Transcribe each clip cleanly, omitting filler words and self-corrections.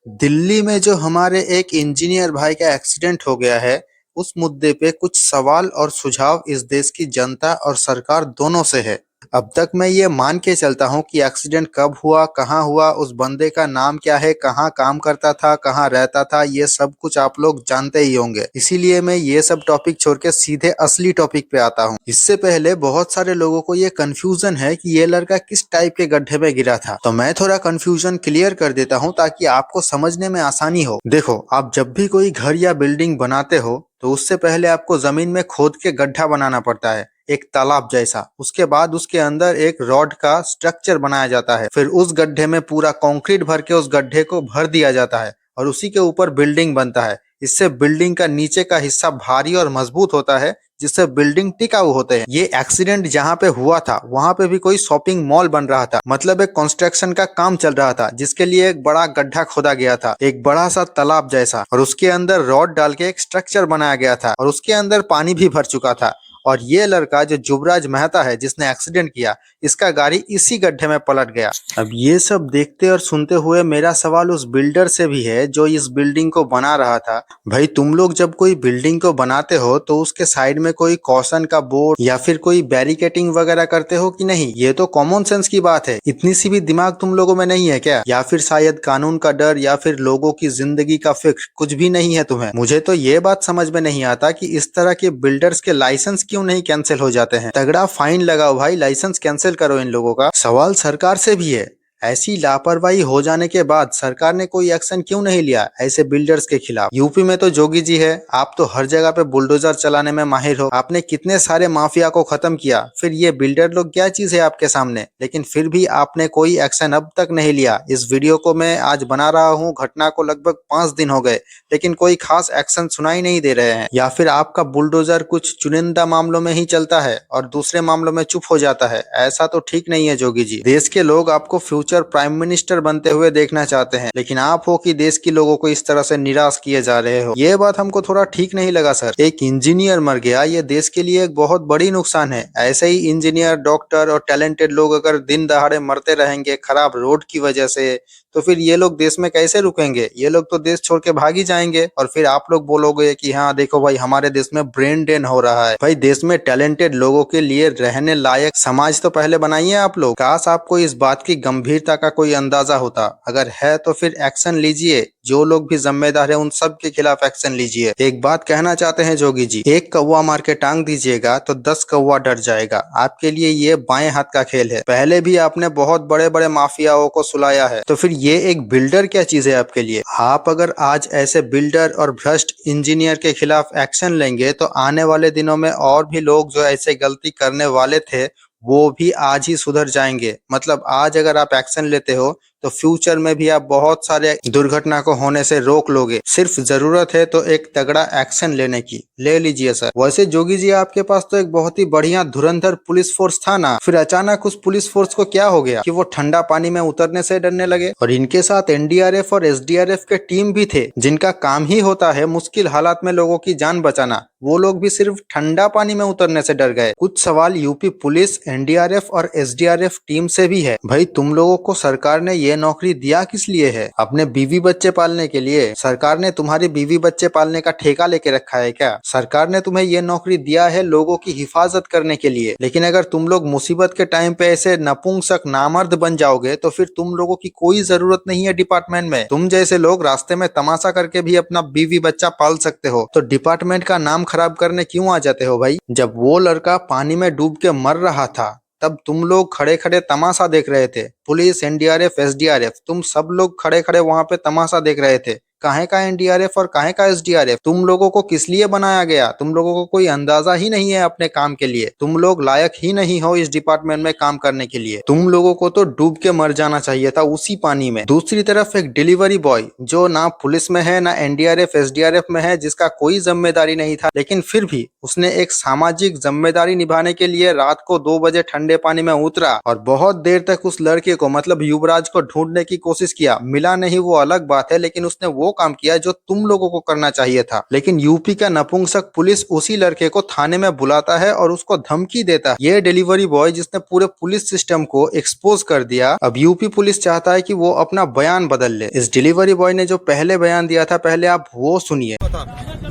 दिल्ली में जो हमारे एक इंजीनियर भाई का एक्सीडेंट हो गया है, उस मुद्दे पे कुछ सवाल और सुझाव इस देश की जनता और सरकार दोनों से है। अब तक मैं ये मान के चलता हूँ कि एक्सीडेंट कब हुआ, कहाँ हुआ, उस बंदे का नाम क्या है, कहाँ काम करता था, कहाँ रहता था, ये सब कुछ आप लोग जानते ही होंगे। इसीलिए मैं ये सब टॉपिक छोड़ के सीधे असली टॉपिक पे आता हूँ। इससे पहले बहुत सारे लोगों को ये कंफ्यूजन है कि ये लड़का किस टाइप के गड्ढे में गिरा था, तो मैं थोड़ा कंफ्यूजन क्लियर कर देता हूँ ताकि आपको समझने में आसानी हो। देखो, आप जब भी कोई घर या बिल्डिंग बनाते हो तो उससे पहले आपको जमीन में खोद के गड्ढा बनाना पड़ता है, एक तालाब जैसा। उसके बाद उसके अंदर एक रॉड का स्ट्रक्चर बनाया जाता है, फिर उस गड्ढे में पूरा कंक्रीट भर के उस गड्ढे को भर दिया जाता है और उसी के ऊपर बिल्डिंग बनता है। इससे बिल्डिंग का नीचे का हिस्सा भारी और मजबूत होता है, जिससे बिल्डिंग टिकाऊ होते हैं। ये एक्सीडेंट जहाँ पे हुआ था वहां पे भी कोई शॉपिंग मॉल बन रहा था, मतलब एक कंस्ट्रक्शन का काम चल रहा था, जिसके लिए एक बड़ा गड्ढा खोदा गया था, एक बड़ा सा तालाब जैसा, और उसके अंदर रॉड डाल के एक स्ट्रक्चर बनाया गया था और उसके अंदर पानी भी भर चुका था। और ये लड़का जो जुबराज मेहता है जिसने एक्सीडेंट किया, इसका गाड़ी इसी गड्ढे में पलट गया। अब ये सब देखते और सुनते हुए मेरा सवाल उस बिल्डर से भी है जो इस बिल्डिंग को बना रहा था। भाई, तुम लोग जब कोई बिल्डिंग को बनाते हो तो उसके साइड में कोई कॉशन का बोर्ड या फिर कोई बैरिकेटिंग वगैरह करते हो कि नहीं? ये तो कॉमन सेंस की बात है। इतनी सी भी दिमाग तुम लोगों में नहीं है क्या? या फिर शायद कानून का डर या फिर लोगों की जिंदगी का फिक्र कुछ भी नहीं है तुम्हें? मुझे तो ये बात समझ में नहीं आता कि इस तरह के बिल्डर्स के लाइसेंस क्यों नहीं कैंसिल हो जाते हैं। तगड़ा फाइन लगाओ भाई, लाइसेंस कैंसिल करो इन लोगों का। सवाल सरकार से भी है, ऐसी लापरवाही हो जाने के बाद सरकार ने कोई एक्शन क्यों नहीं लिया ऐसे बिल्डर्स के खिलाफ? यूपी में तो जोगी जी है, आप तो हर जगह पे बुलडोजर चलाने में माहिर हो, आपने कितने सारे माफिया को खत्म किया। फिर ये बिल्डर लोग क्या चीज है आपके सामने? लेकिन फिर भी आपने कोई एक्शन अब तक नहीं लिया। इस वीडियो को मैं आज बना रहा हूँ, घटना को लगभग 5 दिन हो गए, लेकिन कोई खास एक्शन सुनाई नहीं दे रहे हैं। या फिर आपका बुलडोजर कुछ चुनिंदा मामलों में ही चलता है और दूसरे मामलों में चुप हो जाता है? ऐसा तो ठीक नहीं है जोगी जी। देश के लोग आपको फ्यूचर प्राइम मिनिस्टर बनते हुए देखना चाहते हैं, लेकिन आप हो कि देश के लोगों को इस तरह से निराश किए जा रहे हो। ये बात हमको थोड़ा ठीक नहीं लगा सर। एक इंजीनियर मर गया, ये देश के लिए एक बहुत बड़ी नुकसान है। ऐसे ही इंजीनियर, डॉक्टर और टैलेंटेड लोग अगर दिन दहाड़े मरते रहेंगे खराब रोड की वजह से, तो फिर ये लोग देश में कैसे रुकेंगे? ये लोग तो देश छोड़ के भाग ही जाएंगे और फिर आप लोग बोलोगे कि हाँ देखो भाई, हमारे देश में ब्रेन ड्रेन हो रहा है। भाई, देश में टैलेंटेड लोगों के लिए रहने लायक समाज तो पहले बनाइए आप लोग। काश आपको इस बात की गंभीरता का कोई अंदाजा होता। अगर है तो फिर एक्शन लीजिए, जो लोग भी जिम्मेदार है उन सब के खिलाफ एक्शन लीजिए। एक बात कहना चाहते हैं जोगी जी, एक कौवा मार के टांग दीजिएगा तो 10 कौवा डर जाएगा। आपके लिए ये बाएं हाथ का खेल है। पहले भी आपने बहुत बड़े बड़े माफियाओं को सुलाया है, तो फिर ये एक बिल्डर क्या चीज है आपके लिए? आप अगर आज ऐसे बिल्डर और भ्रष्ट इंजीनियर के खिलाफ एक्शन लेंगे तो आने वाले दिनों में और भी लोग जो ऐसे गलती करने वाले थे वो भी आज ही सुधर जाएंगे। मतलब आज अगर आप एक्शन लेते हो तो फ्यूचर में भी आप बहुत सारे दुर्घटना को होने से रोक लोगे। सिर्फ जरूरत है तो एक तगड़ा एक्शन लेने की। ले लीजिए सर। वैसे जोगी जी, आपके पास तो एक बहुत ही बढ़िया धुरंधर पुलिस फोर्स था ना, फिर अचानक उस पुलिस फोर्स को क्या हो गया कि वो ठंडा पानी में उतरने से डरने लगे? और इनके साथ एनडीआरएफ और एसडीआरएफ के टीम भी थे, जिनका काम ही होता है मुश्किल हालात में लोगों की जान बचाना। वो लोग भी सिर्फ ठंडा पानी में उतरने से डर गए। कुछ सवाल यूपी पुलिस, एनडीआरएफ और एसडीआरएफ टीम से भी है। भाई, तुम लोगों को सरकार ने ये नौकरी दिया किस लिए है? अपने बीवी बच्चे पालने के लिए? सरकार ने तुम्हारी बीवी बच्चे पालने का ठेका लेके रखा है क्या? सरकार ने तुम्हें ये नौकरी दिया है लोगों की हिफाजत करने के लिए। लेकिन अगर तुम लोग मुसीबत के टाइम पे ऐसे नपुंसक नामर्द बन जाओगे तो फिर तुम लोगों की कोई जरूरत नहीं है डिपार्टमेंट में। तुम जैसे लोग रास्ते में तमाशा करके भी अपना बीवी बच्चा पाल सकते हो, तो डिपार्टमेंट का नाम खराब करने क्यों आ जाते हो भाई? जब वो लड़का पानी में डूब के मर रहा था तब तुम लोग खड़े खड़े तमाशा देख रहे थे। पुलिस, एनडीआरएफ, एसडीआरएफ, तुम सब लोग खड़े खड़े वहां पे तमाशा देख रहे थे। काहे का एनडीआरएफ और काहे का एसडीआरएफ? तुम लोगों को किस लिए बनाया गया? तुम लोगों को कोई अंदाजा ही नहीं है अपने काम के लिए। तुम लोग लायक ही नहीं हो इस डिपार्टमेंट में काम करने के लिए। तुम लोगों को तो डूब के मर जाना चाहिए था उसी पानी में। दूसरी तरफ एक डिलीवरी बॉय जो ना पुलिस में है ना एनडीआरएफ एसडीआरएफ में है, जिसका कोई जिम्मेदारी नहीं था, लेकिन फिर भी उसने एक सामाजिक जिम्मेदारी निभाने के लिए रात को 2 बजे ठंडे पानी में उतरा और बहुत देर तक उस लड़के को मतलब युवराज को ढूंढने की कोशिश किया। मिला नहीं वो अलग बात है, लेकिन उसने वो काम किया जो तुम लोगों को करना चाहिए था। लेकिन यूपी का नपुंसक पुलिस उसी लड़के को थाने में बुलाता है और उसको धमकी देता है। ये डिलीवरी बॉय जिसने पूरे पुलिस सिस्टम को एक्सपोज कर दिया, अब यूपी पुलिस चाहता है कि वो अपना बयान बदल ले। इस डिलीवरी बॉय ने जो पहले बयान दिया था, पहले आप वो सुनिए।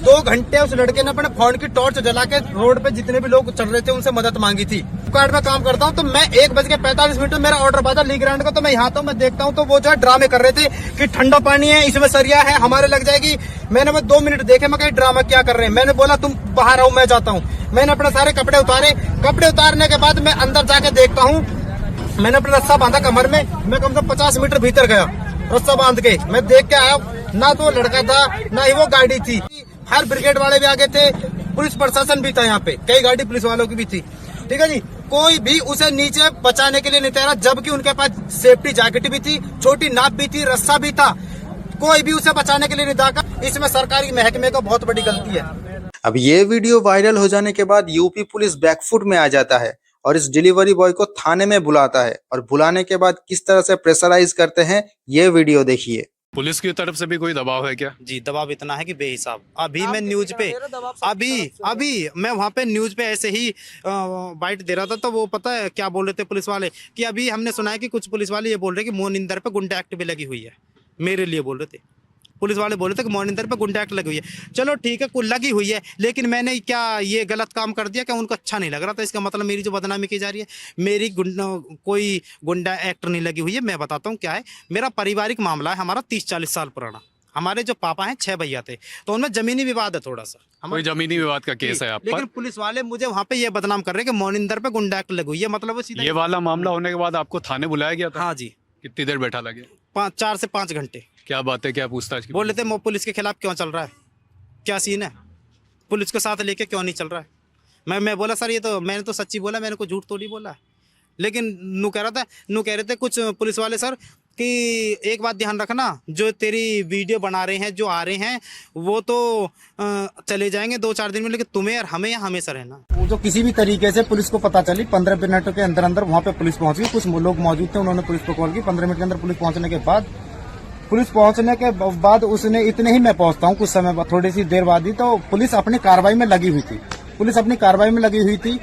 2 घंटे उस लड़के ने अपने फोन की टॉर्च जला के रोड पे जितने भी लोग चल रहे थे उनसे मदद मांगी थी। फ्लिपकार्ट में काम करता हूँ, तो मैं 1:45 में मेरा ऑर्डर पाता ली ग्रांड का, तो मैं यहाँ आता हूँ, मैं देखता हूँ तो वो जो है ड्रामे कर रहे थे कि ठंडा पानी है, इसमें सरिया है, हमारे लग जाएगी। मैंने 2 मिनट देखे, मैं कहीं ड्रामा क्या कर रहे हैं। मैंने बोला तुम बाहर आओ, मैं जाता हूँ। मैंने अपने सारे कपड़े उतारे। कपड़े उतारने के बाद मैं अंदर जाके देखता हूँ, मैंने अपना रस्सा बांधा कमर में। मैं कम से कम 50 मीटर भीतर गया रस्सा बांध के। मैं देख के आया, ना तो वो लड़का था ना ही वो गाड़ी थी। फायर ब्रिगेड वाले भी आगे थे, पुलिस प्रशासन भी था, यहाँ पे कई गाड़ी पुलिस वालों की भी थी। ठीक है जी, कोई भी उसे नीचे बचाने के लिए नहीं तैयार, जबकि उनके पास सेफ्टी जैकेट भी थी, छोटी नाप भी थी, रस्सा भी था। कोई भी उसे बचाने के लिए नहीं था। इसमें सरकारी महकमे का बहुत बड़ी गलती है। अब ये वीडियो वायरल हो जाने के बाद यूपी पुलिस बैकफुट में आ जाता है और इस डिलीवरी बॉय को थाने में बुलाता है, और बुलाने के बाद किस तरह से प्रेशराइज करते हैं ये वीडियो देखिए। पुलिस की तरफ से भी कोई दबाव है क्या? जी, दबाव इतना है कि बेहिसाब। अभी मैं न्यूज पे अभी मैं वहाँ पे न्यूज पे ऐसे ही बाइट दे रहा था, तो वो पता है क्या बोल रहे थे पुलिस वाले कि अभी हमने सुना है कि कुछ पुलिस वाले ये बोल रहे हैं कि मोनिंदर पे गुंडा एक्ट भी लगी हुई है। मेरे लिए बोल रहे थे, पुलिस वाले बोल रहे थे कि मोनिंदर पे गुंडा एक्ट लगी हुई है। चलो ठीक है, कुछ लगी हुई है, लेकिन मैंने क्या ये गलत काम कर दिया? क्या उनको अच्छा नहीं लग रहा था? इसका मतलब मेरी जो बदनामी की जा रही है, मेरी कोई गुंडा एक्ट नहीं लगी हुई है। मैं बताता हूँ क्या है। मेरा पारिवारिक मामला है, हमारा 30-40 साल पुराना। हमारे जो पापा हैं 6 भैया थे, तो उनमें जमीनी विवाद है थोड़ा सा। कोई जमीनी विवाद का केस है आप पर? लेकिन पुलिस वाले मुझे वहाँ पे ये बदनाम कर रहे हैं कि मोनिंदर पे गुंडा एक्ट लगी हुई है। मतलब वो सीधा ये वाला मामला होने के बाद आपको थाने बुलाया गया था? हाँ जी, कितनी देर बैठा लगे? 4 से 5 घंटे। क्या बात है, क्या पूछताछ की? बोल रहे थे पुलिस के खिलाफ क्यों चल रहा है, क्या सीन है, पुलिस के साथ लेके क्यों नहीं चल रहा है। मैं बोला सर ये तो मैंने तो सच्ची बोला, मैंने कोई झूठ तो नहीं बोला। लेकिन नू कह रहे थे कुछ पुलिस वाले सर कि एक बात ध्यान रखना, जो तेरी वीडियो बना रहे हैं, जो आ रहे हैं, वो तो चले जाएंगे 2-4 दिन में, लेकिन तुम्हें और हमें यहाँ हमेशा रहना। वो जो किसी भी तरीके से पुलिस को पता चली, 15 मिनट के अंदर अंदर वहाँ पे पुलिस पहुंच गई। कुछ लोग मौजूद थे, उन्होंने पुलिस को कॉल की। 15 मिनट के अंदर पुलिस पहुंचने के बाद उसने इतने ही मैं पहुंचता हूं, कुछ समय बाद, थोड़ी सी देर बाद ही, तो पुलिस अपनी कार्रवाई में लगी हुई थी।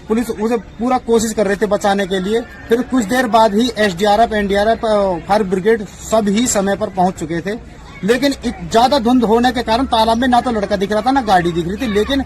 पुलिस उसे पूरा कोशिश कर रहे थे बचाने के लिए। फिर कुछ देर बाद ही एसडीआरएफ, एनडीआरएफ, फायर ब्रिगेड सब ही समय पर पहुंच चुके थे। लेकिन ज्यादा धुंध होने के कारण तालाब में ना तो लड़का दिख रहा था ना गाड़ी दिख रही थी। लेकिन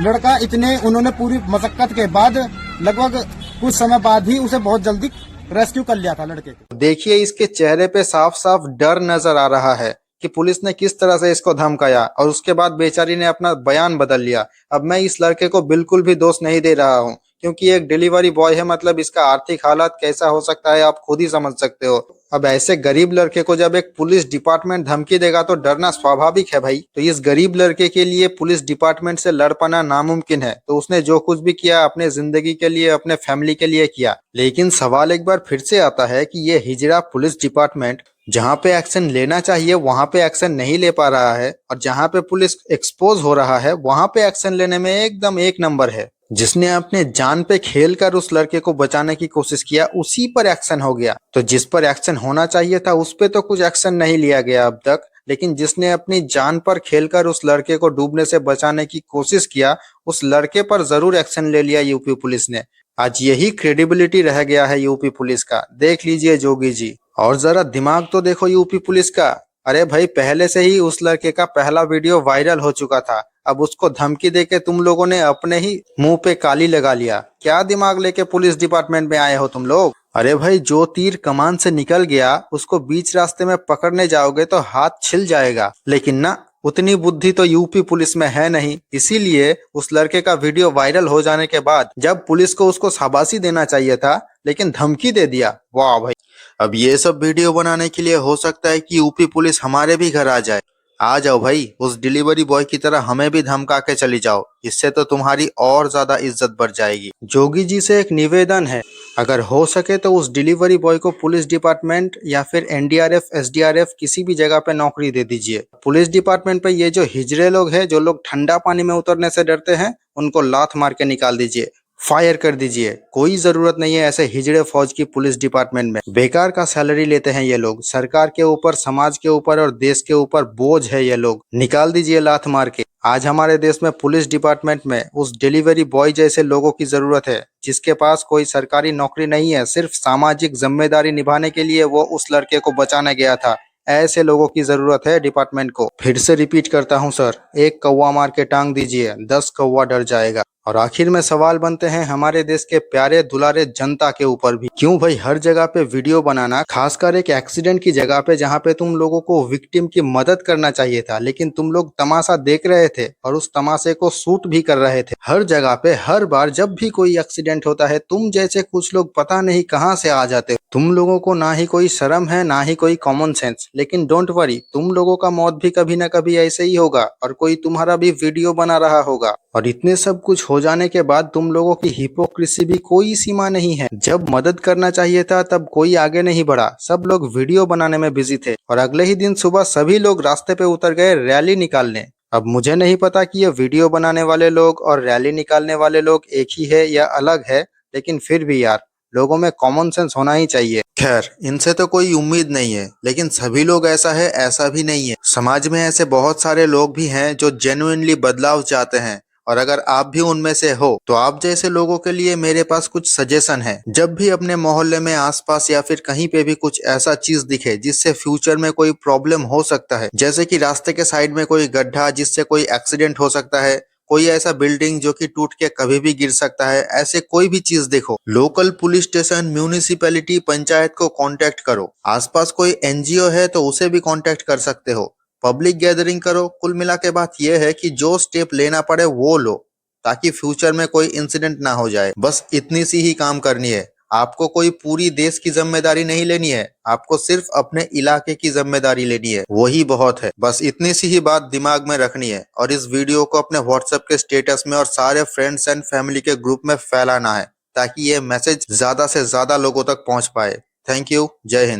लड़का उन्होंने पूरी मशक्कत के बाद लगभग कुछ समय बाद ही उसे बहुत जल्दी रेस्क्यू कर लिया था लड़के को। देखिए इसके चेहरे पे साफ साफ डर नजर आ रहा है कि पुलिस ने किस तरह से इसको धमकाया, और उसके बाद बेचारी ने अपना बयान बदल लिया। अब मैं इस लड़के को बिल्कुल भी दोष नहीं दे रहा हूँ, क्योंकि एक डिलीवरी बॉय है, मतलब इसका आर्थिक हालात कैसा हो सकता है आप खुद ही समझ सकते हो। अब ऐसे गरीब लड़के को जब एक पुलिस डिपार्टमेंट धमकी देगा तो डरना स्वाभाविक है भाई। तो इस गरीब लड़के के लिए पुलिस डिपार्टमेंट से लड़ पाना नामुमकिन है। तो उसने जो कुछ भी किया अपने जिंदगी के लिए, अपने फैमिली के लिए किया। लेकिन सवाल एक बार फिर से आता है कि ये हिजड़ा पुलिस डिपार्टमेंट जहाँ पे एक्शन लेना चाहिए वहां पे एक्शन नहीं ले पा रहा है, और जहाँ पे पुलिस एक्सपोज हो रहा है वहां पे एक्शन लेने में एकदम 1 नंबर है। जिसने अपने जान पे खेलकर उस लड़के को बचाने की कोशिश किया उसी पर एक्शन हो गया। तो जिस पर एक्शन होना चाहिए था उस पे तो कुछ एक्शन नहीं लिया गया अब तक, लेकिन जिसने अपनी जान पर खेलकर उस लड़के को डूबने से बचाने की कोशिश किया उस लड़के पर जरूर एक्शन ले लिया यूपी पुलिस ने। आज यही क्रेडिबिलिटी रह गया है यूपी पुलिस का। देख लीजिए जोगी जी, और जरा दिमाग तो देखो यूपी पुलिस का। अरे भाई, पहले से ही उस लड़के का पहला वीडियो वायरल हो चुका था, अब उसको धमकी देके तुम लोगों ने अपने ही मुंह पे काली लगा लिया। क्या दिमाग लेके पुलिस डिपार्टमेंट में आए हो तुम लोग? अरे भाई, जो तीर कमान से निकल गया उसको बीच रास्ते में पकड़ने जाओगे तो हाथ छिल जाएगा, लेकिन ना, उतनी बुद्धि तो यूपी पुलिस में है नहीं। इसीलिए उस लड़के का वीडियो वायरल हो जाने के बाद जब पुलिस को उसको शाबाशी देना चाहिए था, लेकिन धमकी दे दिया। वाह भाई। अब ये सब वीडियो बनाने के लिए हो सकता है कि यूपी पुलिस हमारे भी घर आ जाए। आ जाओ भाई, उस डिलीवरी बॉय की तरह हमें भी धमका के चली जाओ, इससे तो तुम्हारी और ज्यादा इज्जत बढ़ जाएगी। जोगी जी से एक निवेदन है, अगर हो सके तो उस डिलीवरी बॉय को पुलिस डिपार्टमेंट या फिर एनडीआरएफ, एसडीआरएफ किसी भी जगह पे नौकरी दे दीजिए। पुलिस डिपार्टमेंट पे ये जो हिजड़े लोग हैं, जो लोग ठंडा पानी में उतरने से डरते हैं, उनको लात मार के निकाल दीजिए, फायर कर दीजिए। कोई जरूरत नहीं है ऐसे हिजड़े फौज की पुलिस डिपार्टमेंट में। बेकार का सैलरी लेते हैं ये लोग। सरकार के ऊपर, समाज के ऊपर और देश के ऊपर बोझ है ये लोग। निकाल दीजिए लात मार के। आज हमारे देश में पुलिस डिपार्टमेंट में उस डिलीवरी बॉय जैसे लोगों की जरूरत है जिसके पास कोई सरकारी नौकरी नहीं है, सिर्फ सामाजिक जिम्मेदारी निभाने के लिए वो उस लड़के को बचाने गया था। ऐसे लोगों की जरूरत है डिपार्टमेंट को। फिर से रिपीट करता हूं सर, एक कौवा मार के टांग दीजिए, 10 कौवा डर जाएगा। और आखिर में सवाल बनते हैं हमारे देश के प्यारे दुलारे जनता के ऊपर भी। क्यों भाई हर जगह पे वीडियो बनाना, खासकर एक एक्सीडेंट की जगह पे जहाँ पे तुम लोगों को विक्टिम की मदद करना चाहिए था, लेकिन तुम लोग तमाशा देख रहे थे और उस तमाशे को शूट भी कर रहे थे। हर जगह पे हर बार जब भी कोई एक्सीडेंट होता है, तुम जैसे कुछ लोग पता नहीं कहाँ से आ जाते हो। तुम लोगों को ना ही कोई शर्म है ना ही कोई कॉमन सेंस। लेकिन डोंट वरी, तुम लोगों का मौत भी कभी ना कभी ऐसे ही होगा और कोई तुम्हारा भी वीडियो बना रहा होगा। और इतने सब कुछ हो जाने के बाद तुम लोगों की हिपोक्रेसी भी कोई सीमा नहीं है। जब मदद करना चाहिए था तब कोई आगे नहीं बढ़ा, सब लोग वीडियो बनाने में बिजी थे और अगले ही दिन सुबह सभी लोग रास्ते पे उतर गए रैली निकालने। अब मुझे नहीं पता कि ये वीडियो बनाने वाले लोग और रैली निकालने वाले लोग एक ही है या अलग है, लेकिन फिर भी यार, लोगों में कॉमन सेंस होना ही चाहिए। खैर, इनसे तो कोई उम्मीद नहीं है, लेकिन सभी लोग ऐसा है ऐसा भी नहीं है। समाज में ऐसे बहुत सारे लोग भी हैं जो जेन्युइनली बदलाव चाहते हैं, और अगर आप भी उनमें से हो तो आप जैसे लोगों के लिए मेरे पास कुछ सजेशन है। जब भी अपने मोहल्ले में, आसपास या फिर कहीं पे भी कुछ ऐसा चीज दिखे जिससे फ्यूचर में कोई प्रॉब्लम हो सकता है, जैसे कि रास्ते के साइड में कोई गड्ढा जिससे कोई एक्सीडेंट हो सकता है, कोई ऐसा बिल्डिंग जो कि टूट के कभी भी गिर सकता है, ऐसे कोई भी चीज देखो, local police station, municipality, panchayat को कांटेक्ट करो। आसपास कोई एनजीओ है तो उसे भी कांटेक्ट कर सकते हो। पब्लिक गैदरिंग करो। कुल मिला के बात यह है कि जो स्टेप लेना पड़े वो लो, ताकि फ्यूचर में कोई इंसिडेंट ना हो जाए। बस इतनी सी ही काम करनी है। आपको कोई पूरी देश की जिम्मेदारी नहीं लेनी है, आपको सिर्फ अपने इलाके की जिम्मेदारी लेनी है, वही बहुत है। बस इतनी सी ही बात दिमाग में रखनी है और इस वीडियो को अपने व्हाट्सएप के स्टेटस में और सारे फ्रेंड्स एंड फैमिली के ग्रुप में फैलाना है, ताकि ये मैसेज ज्यादा से ज्यादा लोगों तक पहुंच पाए। Thank you. जय हिंद।